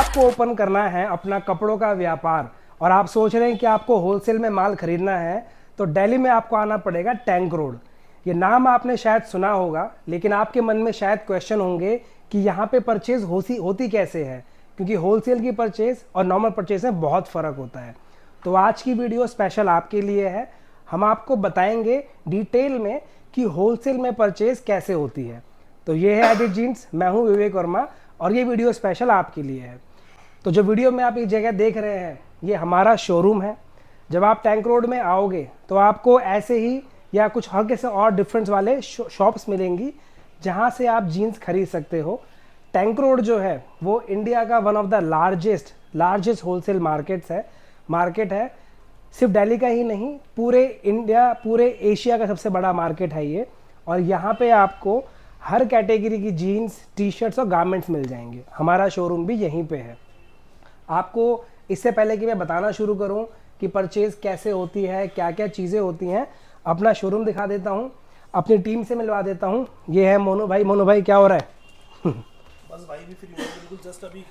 आपको ओपन करना है अपना कपड़ों का व्यापार और आप सोच रहे हैं कि आपको होलसेल में माल खरीदना है, तो दिल्ली में आपको आना पड़ेगा टैंक रोड। ये नाम आपने शायद सुना होगा, लेकिन आपके मन में शायद क्वेश्चन होंगे कि यहाँ पे परचेज होती कैसे है, क्योंकि होलसेल की परचेज और नॉर्मल परचेज में बहुत फ़र्क होता है। तो आज की वीडियो स्पेशल आपके लिए है। हम आपको बताएंगे डिटेल में कि होलसेल में परचेज कैसे होती है। तो ये है एडिट जीन्स, मैं हूँ विवेक वर्मा और ये वीडियो स्पेशल आपके लिए है। तो जो वीडियो में आप एक जगह देख रहे हैं, ये हमारा शोरूम है। जब आप टैंक रोड में आओगे तो आपको ऐसे ही या कुछ हल्के से और डिफरेंस वाले शॉप्स मिलेंगी जहाँ से आप जीन्स खरीद सकते हो। टैंक रोड जो है वो इंडिया का one of the largest wholesale market है। सिर्फ दिल्ली का ही नहीं, पूरे इंडिया, पूरे एशिया का सबसे बड़ा मार्केट है ये। और यहाँ पे आपको हर कैटेगरी की जीन्स, टी शर्ट्स और गारमेंट्स मिल जाएंगे। हमारा शोरूम भी यहीं पे है। आपको इससे पहले कि मैं बताना शुरू करूं कि परचेज़ कैसे होती है, क्या क्या चीज़ें होती हैं, अपना शोरूम दिखा देता हूं, अपनी टीम से मिलवा देता हूं। ये है मोनू भाई, क्या हो रहा है? बस भाई भी फ्री हूँ बिल्कुल जस्ट अभी।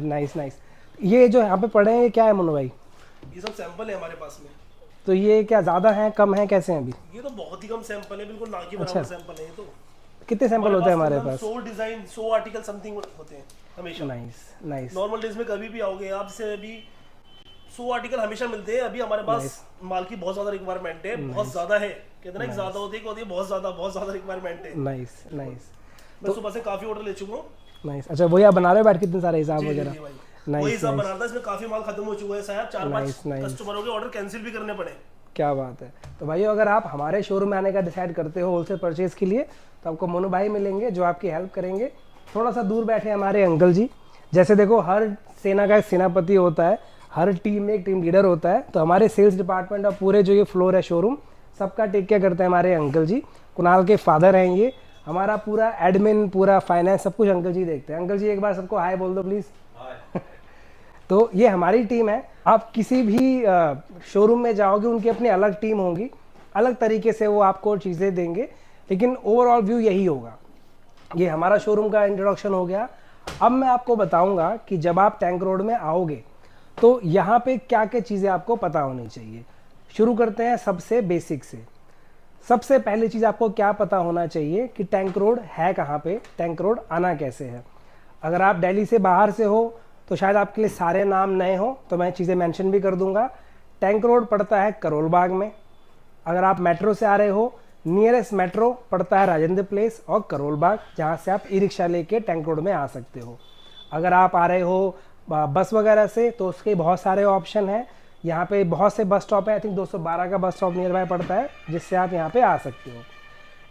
नाइस। ये जो यहाँ पे पड़े हैं ये क्या है मोनू भाई? ये सब सैंपल है हमारे पास में। तो ये क्या ज़्यादा हैं, कम हैं, कैसे हैं अभी? ये तो बहुत ही कम सैंपल है, बिल्कुल ना के अच्छा। बराबर सैंपल है ये तो। कितने सैंपल होते हैं हमारे पास? 100 डिजाइन, 100 आर्टिकल समथिंग होते हैं हमेशा। नाइस। नॉर्मल डेज में कभी भी आओगे आप, जैसे अभी 100 आर्टिकल हमेशा मिलते हैं। अभी हमारे पास माल की बहुत ज्यादा रिक्वायरमेंट है, बहुत ज्यादा है। कहते हैं ना, ज्यादा होती है बहुत ज्यादा रिक्वायरमेंट है। नाइस। मैं सुबह से काफी ऑर्डर ले चुका हूँ। नाइस। अच्छा, वही आप बना रहे हो बैठ कितने सारे हिसाब वगैरह? वही हिसाब बना रहा था, इसमें काफी माल खत्म हो चुका है, शायद 4-5 कस्टमरों के ऑर्डर कैंसिल भी करने पड़े। क्या बात है। तो भाइयों, अगर आप हमारे शोरूम में आने का डिसाइड करते हो होलसेल परचेज के लिए, तो आपको मोनू भाई मिलेंगे जो आपकी हेल्प करेंगे। थोड़ा सा दूर बैठे हमारे अंकल जी। जैसे देखो, हर सेना का एक सेनापति होता है, हर टीम में एक टीम लीडर होता है। तो हमारे सेल्स डिपार्टमेंट और पूरे जो ये फ्लोर है शोरूम, सबका टेक केयर करते हैं हमारे अंकल जी। कुणाल के फादर हैं ये। हमारा पूरा एडमिन, पूरा फाइनेंस, सब कुछ अंकल जी देखते हैं। अंकल जी एक बार सबको हाय बोल दो प्लीज़। तो ये हमारी टीम है। आप किसी भी शोरूम में जाओगे, उनकी अपनी अलग टीम होगी, अलग तरीके से वो आपको चीज़ें देंगे, लेकिन ओवरऑल व्यू यही होगा। ये हमारा शोरूम का इंट्रोडक्शन हो गया। अब मैं आपको बताऊंगा कि जब आप टैंक रोड में आओगे तो यहाँ पे क्या क्या चीज़ें आपको पता होनी चाहिए। शुरू करते हैं सबसे बेसिक से। सबसे पहली चीज़ आपको क्या पता होना चाहिए कि टैंक रोड है कहाँ पे, टैंक रोड आना कैसे है। अगर आप दिल्ली से बाहर से हो तो शायद आपके लिए सारे नाम नए हो, तो मैं चीज़ें मेंशन भी कर दूंगा। टैंक रोड पड़ता है करोल बाग में। अगर आप मेट्रो से आ रहे हो, नियरेस्ट मेट्रो पड़ता है राजेंद्र प्लेस और करोल बाग, जहाँ से आप ई रिक्शा लेके टैंक रोड में आ सकते हो। अगर आप आ रहे हो बस वगैरह से, तो उसके बहुत सारे ऑप्शन हैं। यहाँ पे बहुत से बस स्टॉप है। आई थिंक 212 का बस स्टॉप नियर बाय पड़ता है, जिससे आप यहाँ पे आ सकते हो।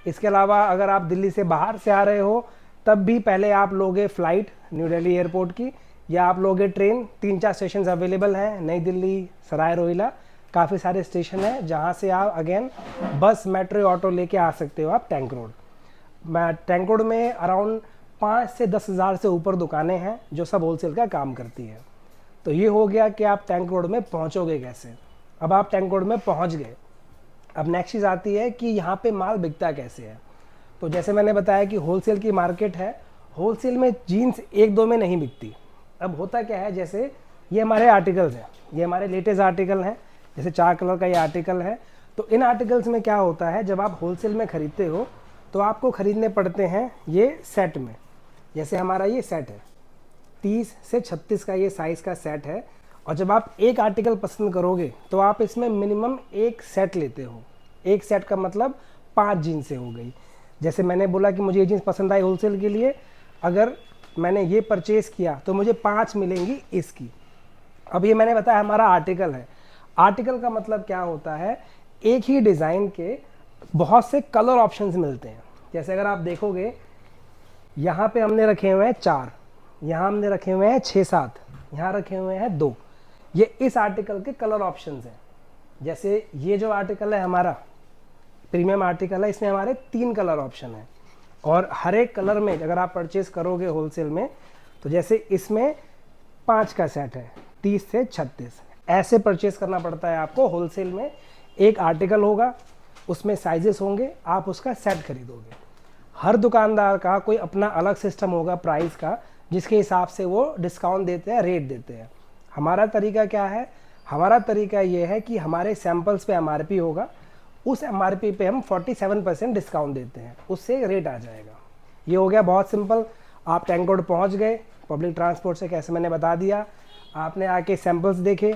इसके अलावा अगर आप दिल्ली से बाहर से आ रहे हो, तब भी पहले आप लोगे फ़्लाइट न्यू दिल्ली एयरपोर्ट की, या आप लोगे ट्रेन। 3-4 स्टेशन अवेलेबल हैं, नई दिल्ली, सराय रोहिला, काफ़ी सारे स्टेशन हैं जहाँ से आप अगेन बस, मेट्रो, ऑटो लेके आ सकते हो आप टैंक रोड। टैंक रोड में अराउंड 5 से 10 हज़ार से ऊपर दुकानें हैं जो सब होलसेल का काम करती है। तो ये हो गया कि आप टैंक रोड में पहुँचोगे कैसे। अब आप टैंक रोड में पहुँच गए, अब नेक्स्ट चीज़ आती है कि यहाँ पे माल बिकता कैसे है। तो जैसे मैंने बताया कि होलसेल की मार्केट है, होलसेल में जीन्स 1-2 में नहीं बिकती। अब होता क्या है, जैसे ये हमारे आर्टिकल्स हैं, ये हमारे लेटेस्ट आर्टिकल हैं, जैसे 4 कलर का ये आर्टिकल है। तो इन आर्टिकल्स में क्या होता है, जब आप होलसेल में ख़रीदते हो तो आपको ख़रीदने पड़ते हैं ये सेट में। जैसे हमारा ये सेट है, 30 से 36 का ये साइज़ का सेट है। और जब आप एक आर्टिकल पसंद करोगे तो आप इसमें मिनिमम एक सेट लेते हो। एक सेट का मतलब 5 जीन्सें हो गई। जैसे मैंने बोला कि मुझे ये जीन्स पसंद आई होलसेल के लिए, अगर मैंने ये परचेज़ किया तो मुझे 5 मिलेंगी इसकी। अब ये मैंने बताया हमारा आर्टिकल है। आर्टिकल का मतलब क्या होता है, एक ही डिज़ाइन के बहुत से कलर ऑप्शंस मिलते हैं। जैसे अगर आप देखोगे, यहाँ पे हमने रखे हुए हैं 4, यहाँ हमने रखे हुए हैं 6-7, यहाँ रखे हुए हैं 2। ये इस आर्टिकल के कलर ऑप्शंस हैं। जैसे ये जो आर्टिकल है हमारा प्रीमियम आर्टिकल है, इसमें हमारे 3 कलर ऑप्शन हैं। और हर एक कलर में अगर आप परचेज़ करोगे होलसेल में, तो जैसे इसमें 5 का सेट है, 30 से 36, ऐसे परचेज़ करना पड़ता है आपको होलसेल में। एक आर्टिकल होगा, उसमें साइजेस होंगे, आप उसका सेट खरीदोगे। हर दुकानदार का कोई अपना अलग सिस्टम होगा प्राइस का, जिसके हिसाब से वो डिस्काउंट देते हैं, रेट देते हैं। हमारा तरीका क्या है? हमारा तरीका ये है कि हमारे सैंपल्स पे MRP होगा, उस MRP पे हम 47% डिस्काउंट देते हैं, उससे रेट आ जाएगा। ये हो गया बहुत सिंपल। आप टैंक रोड पहुँच गए, पब्लिक ट्रांसपोर्ट से कैसे मैंने बता दिया। आपने आके सैंपल्स देखे,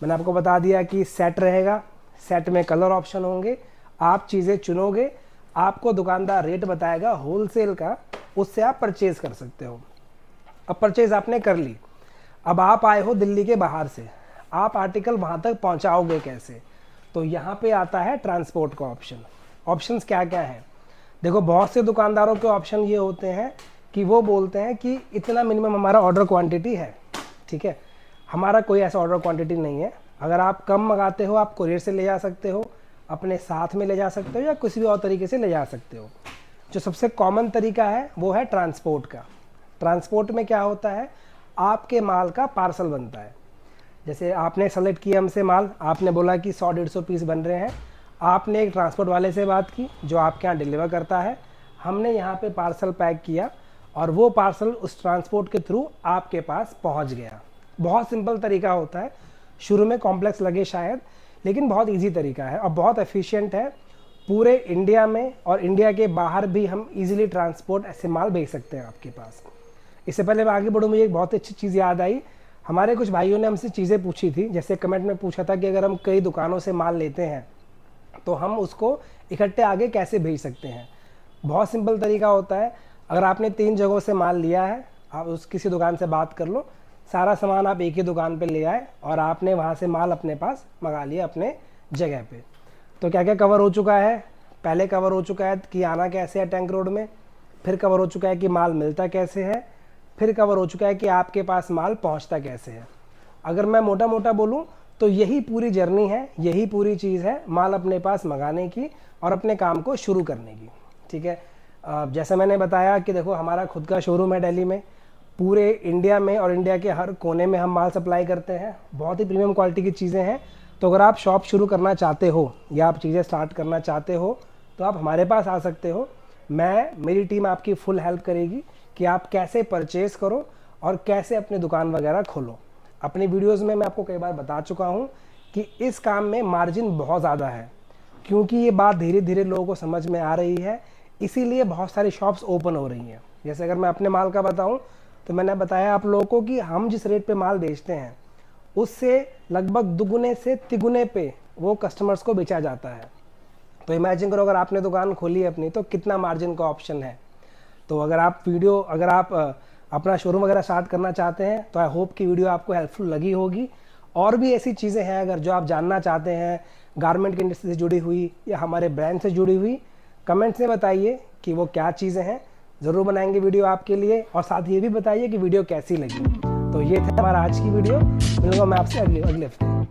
मैंने आपको बता दिया कि सेट रहेगा, सेट में कलर ऑप्शन होंगे, आप चीज़ें चुनोगे, आपको दुकानदार रेट बताएगा होलसेल का, उससे आप परचेज़ कर सकते हो। अब परचेज़ आपने कर ली, अब आप आए हो दिल्ली के बाहर से, आप आर्टिकल वहाँ तक पहुँचाओगे कैसे? तो यहाँ पे आता है ट्रांसपोर्ट का ऑप्शन। ऑप्शंस क्या क्या हैं? देखो, बहुत से दुकानदारों के ऑप्शन ये होते हैं कि वो बोलते हैं कि इतना मिनिमम हमारा ऑर्डर क्वांटिटी है, ठीक है। हमारा कोई ऐसा ऑर्डर क्वांटिटी नहीं है। अगर आप कम मंगाते हो, आप कोरियर से ले जा सकते हो, अपने साथ में ले जा सकते हो, या किसी भी और तरीके से ले जा सकते हो। जो सबसे कॉमन तरीका है वो है ट्रांसपोर्ट का। ट्रांसपोर्ट में क्या होता है, आपके माल का पार्सल बनता है। जैसे आपने सेलेक्ट किया हमसे माल, आपने बोला कि 100-150 पीस बन रहे हैं, आपने एक ट्रांसपोर्ट वाले से बात की जो आपके यहाँ डिलीवर करता है, हमने यहाँ पे पार्सल पैक किया और वो पार्सल उस ट्रांसपोर्ट के थ्रू आपके पास पहुँच गया। बहुत सिंपल तरीका होता है, शुरू में कॉम्प्लेक्स लगे शायद, लेकिन बहुत इजी तरीका है और बहुत एफिशिएंट है। पूरे इंडिया में और इंडिया के बाहर भी हम इजीली ट्रांसपोर्ट ऐसे माल भेज सकते हैं आपके पास। इससे पहले मैं आगे बढ़ूँ, मुझे एक बहुत अच्छी चीज़ याद आई। हमारे कुछ भाइयों ने हमसे चीज़ें पूछी थी, जैसे कमेंट में पूछा था कि अगर हम कई दुकानों से माल लेते हैं तो हम उसको इकट्ठे आगे कैसे भेज सकते हैं। बहुत सिंपल तरीका होता है। अगर आपने 3 जगहों से माल लिया है, आप उस किसी दुकान से बात कर लो, सारा सामान आप एक ही दुकान पे ले आए और आपने वहाँ से माल अपने पास मंगा लिया अपने जगह पे। तो क्या क्या कवर हो चुका है? पहले कवर हो चुका है कि आना कैसे है टैंक रोड में, फिर कवर हो चुका है कि माल मिलता कैसे है, फिर कवर हो चुका है कि आपके पास माल पहुँचता कैसे है। अगर मैं मोटा मोटा बोलूँ तो यही पूरी जर्नी है, यही पूरी चीज़ है माल अपने पास मंगाने की और अपने काम को शुरू करने की, ठीक है। जैसे मैंने बताया कि देखो, हमारा खुद का शोरूम है दिल्ली में, पूरे इंडिया में और इंडिया के हर कोने में हम माल सप्लाई करते हैं। बहुत ही प्रीमियम क्वालिटी की चीज़ें हैं। तो अगर आप शॉप शुरू करना चाहते हो या आप चीज़ें स्टार्ट करना चाहते हो तो आप हमारे पास आ सकते हो। मेरी टीम आपकी फुल हेल्प करेगी कि आप कैसे परचेज़ करो और कैसे अपनी दुकान वगैरह खोलो। अपनी वीडियोज़ में मैं आपको कई बार बता चुका हूँ कि इस काम में मार्जिन बहुत ज़्यादा है, क्योंकि ये बात धीरे धीरे लोगों को समझ में आ रही है, इसीलिए बहुत सारी शॉप्स ओपन हो रही हैं। जैसे अगर मैं अपने माल का बताऊं तो मैंने बताया आप लोगों को कि हम जिस रेट पे माल बेचते हैं उससे लगभग दुगुने से तिगुने पे वो कस्टमर्स को बेचा जाता है। तो इमेजिन करो, अगर आपने दुकान खोली है अपनी, तो कितना मार्जिन का ऑप्शन है। तो अगर आप अपना शोरूम वगैरह स्टार्ट करना चाहते हैं तो आई होप कि वीडियो आपको हेल्पफुल लगी होगी। और भी ऐसी चीज़ें हैं अगर जो आप जानना चाहते हैं, गारमेंट की इंडस्ट्री से जुड़ी हुई या हमारे ब्रांड से जुड़ी हुई, कमेंट्स में बताइए कि वो क्या चीज़ें हैं। ज़रूर बनाएंगे वीडियो आपके लिए, और साथ ये भी बताइए कि वीडियो कैसी लगी। तो ये था हमारा आज की वीडियो। मिलूंगा मैं आपसे अगले हफ्ते।